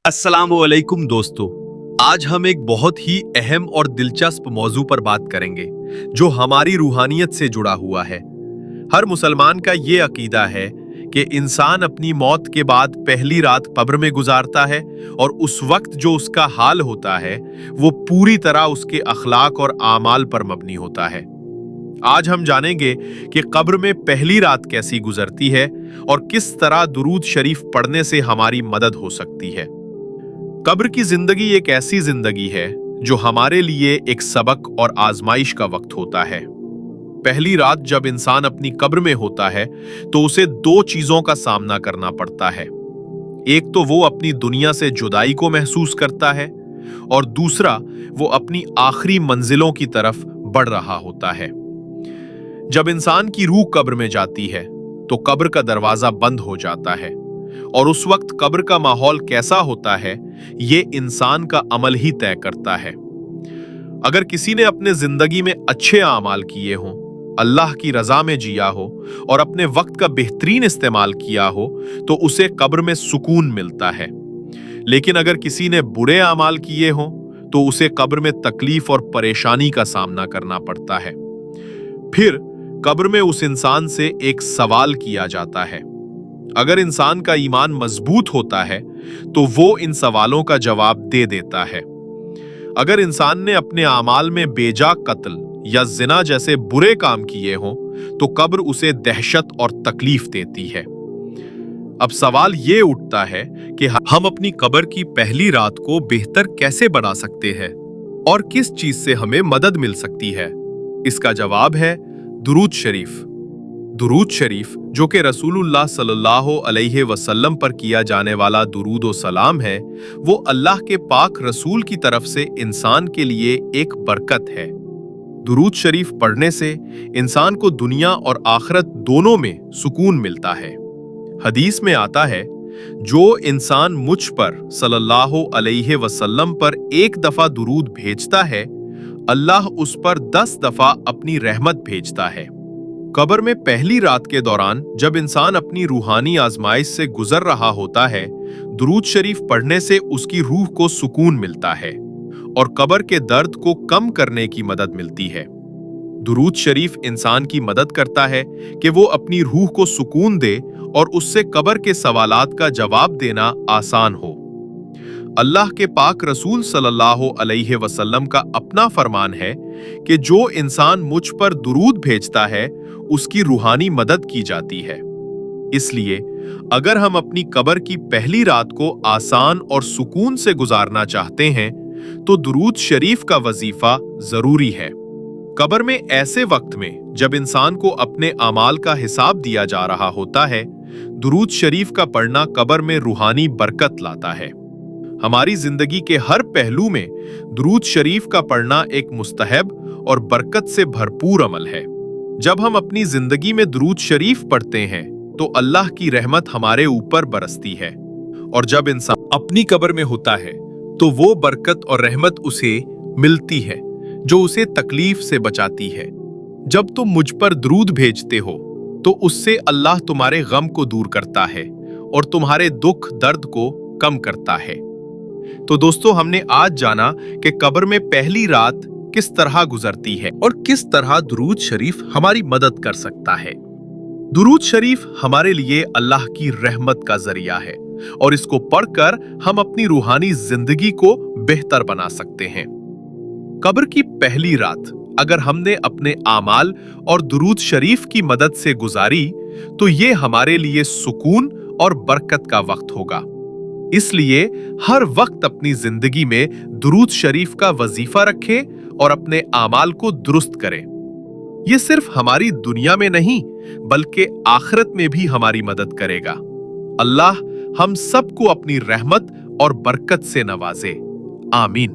अस्सलामुअलैकुम दोस्तों, आज हम एक बहुत ही अहम और दिलचस्प मौजू पर बात करेंगे जो हमारी रूहानियत से जुड़ा हुआ है। हर मुसलमान का ये अकीदा है कि इंसान अपनी मौत के बाद पहली रात कब्र में गुजारता है और उस वक्त जो उसका हाल होता है वो पूरी तरह उसके अखलाक और आमाल पर मबनी होता है। आज हम जानेंगे कि कब्र में पहली रात कैसी गुजरती है और किस तरह दुरूद शरीफ पढ़ने से हमारी मदद हो सकती है। कब्र की जिंदगी एक ऐसी जिंदगी है जो हमारे लिए एक सबक और आजमाइश का वक्त होता है। पहली रात जब इंसान अपनी कब्र में होता है तो उसे दो चीजों का सामना करना पड़ता है। एक तो वो अपनी दुनिया से जुदाई को महसूस करता है और दूसरा वो अपनी आखिरी मंजिलों की तरफ बढ़ रहा होता है। जब इंसान की रूह कब्र में जाती है तो कब्र का दरवाजा बंद हो जाता है और उस वक्त कब्र का माहौल कैसा होता है ये इंसान का अमल ही तय करता है। अगर किसी ने अपने जिंदगी में अच्छे आमाल किए हों, अल्लाह की रजा में जिया हो और अपने वक्त का बेहतरीन इस्तेमाल किया हो तो उसे कब्र में सुकून मिलता है। लेकिन अगर किसी ने बुरे आमाल किए हों तो उसे कब्र में तकलीफ और परेशानी का सामना करना पड़ता है। फिर कब्र में उस इंसान से एक सवाल किया जाता है। अगर इंसान का ईमान मजबूत होता है तो वो इन सवालों का जवाब दे देता है। अगर इंसान ने अपने आमाल में बेजा कत्ल या जिना जैसे बुरे काम किए हों तो कब्र उसे दहशत और तकलीफ देती है। अब सवाल ये उठता है कि हम अपनी कब्र की पहली रात को बेहतर कैसे बना सकते हैं और किस चीज से हमें मदद मिल सकती है। इसका जवाब है दुरूद शरीफ। दुरूद शरीफ जो कि रसूलुल्लाह सल्लल्लाहु अलैहि वसल्लम पर किया जाने वाला दुरूद व सलाम है, वो अल्लाह के पाक रसूल की तरफ से इंसान के लिए एक बरकत है। दुरूद शरीफ पढ़ने से इंसान को दुनिया और आखिरत दोनों में सुकून मिलता है। हदीस में आता है, जो इंसान मुझ पर सल्लल्लाहु अलैहि वसल्लम पर एक दफा दुरूद भेजता है, अल्लाह उस पर 10 दफा अपनी रहमत भेजता है। कब्र में पहली रात के दौरान जब इंसान अपनी रूहानी आजमाइश से गुजर रहा होता है, दुरूद शरीफ पढ़ने से उसकी रूह को सुकून मिलता है और कब्र के दर्द को कम करने की मदद मिलती है। दुरूद शरीफ इंसान की मदद करता है कि वो अपनी रूह को सुकून दे और उससे कब्र के सवालात का जवाब देना आसान हो। अल्लाह के पाक रसूल सल्लल्लाहु अलैहि वसल्लम का अपना फरमान है कि जो इंसान मुझ पर दुरूद भेजता है उसकी रूहानी मदद की जाती है। इसलिए अगर हम अपनी कब्र की पहली रात को आसान और सुकून से गुजारना चाहते हैं तो दुरूद शरीफ का वजीफा जरूरी है। कब्र में ऐसे वक्त में जब इंसान को अपने अमाल का हिसाब दिया जा रहा होता है, दुरूद शरीफ का पढ़ना कब्र में रूहानी बरकत लाता है। हमारी जिंदगी के हर पहलू में दुरूद शरीफ का पढ़ना एक मुस्तहब और बरकत से भरपूर अमल है। जब हम अपनी जिंदगी में दुरूद शरीफ पढ़ते हैं तो अल्लाह की रहमत हमारे ऊपर बरसती है और जब इंसान अपनी कब्र में होता है तो वो बरकत और रहमत उसे मिलती है जो उसे तकलीफ से बचाती है। जब तुम मुझ पर दुरूद भेजते हो तो उससे अल्लाह तुम्हारे गम को दूर करता है और तुम्हारे दुख दर्द को कम करता है। तो दोस्तों, हमने आज जाना कि कब्र में पहली रात किस तरह गुजरती है और किस तरह दुरूद शरीफ हमारी मदद कर सकता है। दुरूद शरीफ हमारे लिए अल्लाह की रहमत का जरिया है और इसको पढ़कर हम अपनी रूहानी जिंदगी को बेहतर बना सकते हैं। कब्र की पहली रात अगर हमने अपने आमाल और दुरूद शरीफ की मदद से गुजारी तो ये हमारे लिए सुकून और बरकत का वक्त होगा। इसलिए हर वक्त अपनी जिंदगी में दुरूद शरीफ का वजीफा रखें और अपने आमाल को दुरुस्त करें। ये सिर्फ हमारी दुनिया में नहीं बल्कि आखिरत में भी हमारी मदद करेगा। अल्लाह हम सबको अपनी रहमत और बरकत से नवाजे। आमीन।